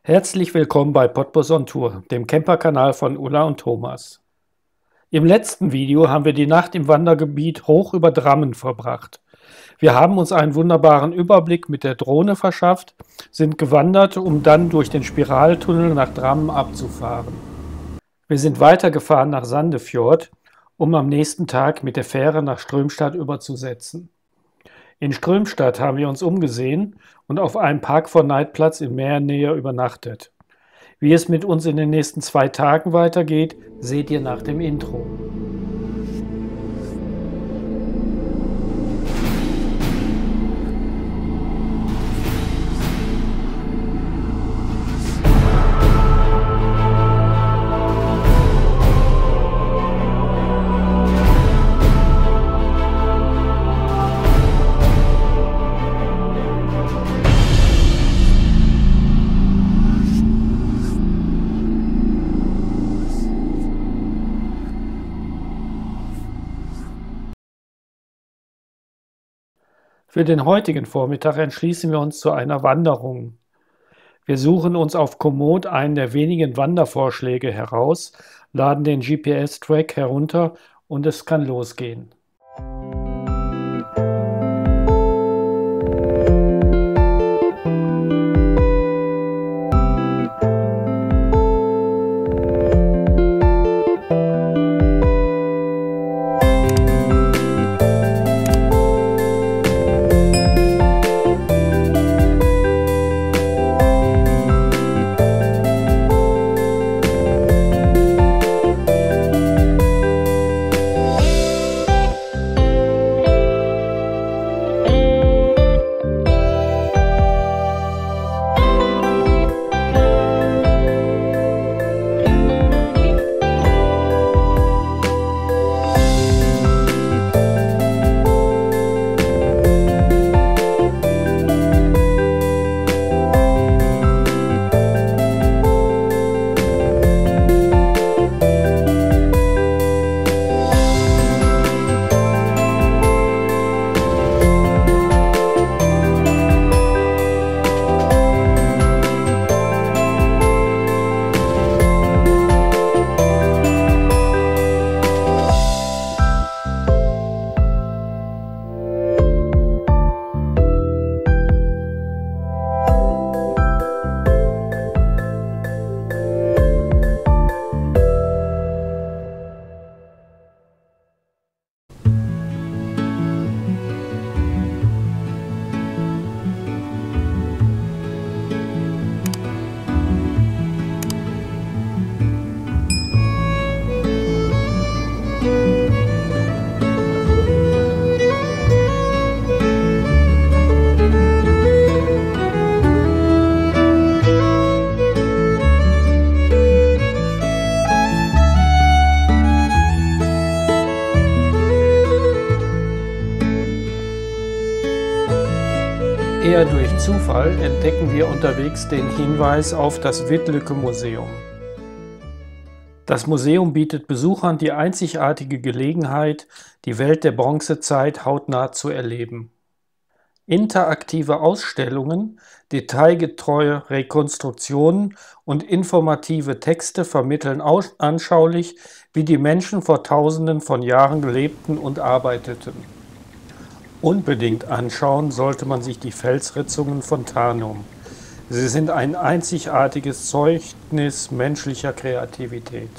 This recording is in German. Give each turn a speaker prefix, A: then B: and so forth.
A: Herzlich willkommen bei Podbus on Tour, dem Camperkanal von Ulla und Thomas. Im letzten Video haben wir die Nacht im Wandergebiet hoch über Drammen verbracht. Wir haben uns einen wunderbaren Überblick mit der Drohne verschafft, sind gewandert, um dann durch den Spiraltunnel nach Drammen abzufahren. Wir sind weitergefahren nach Sandefjord, um am nächsten Tag mit der Fähre nach Strömstad überzusetzen. In Strömstad haben wir uns umgesehen und auf einem Park-for-Night-Platz in Meernähe übernachtet. Wie es mit uns in den nächsten 2 Tagen weitergeht, seht ihr nach dem Intro. Für den heutigen Vormittag entschließen wir uns zu einer Wanderung. Wir suchen uns auf Komoot einen der wenigen Wandervorschläge heraus, laden den GPS-Track herunter und es kann losgehen. Eher durch Zufall entdecken wir unterwegs den Hinweis auf das Vitlycke Museum. Das Museum bietet Besuchern die einzigartige Gelegenheit, die Welt der Bronzezeit hautnah zu erleben. Interaktive Ausstellungen, detailgetreue Rekonstruktionen und informative Texte vermitteln anschaulich, wie die Menschen vor Tausenden von Jahren lebten und arbeiteten. Unbedingt anschauen sollte man sich die Felsritzungen von Tanum. Sie sind ein einzigartiges Zeugnis menschlicher Kreativität.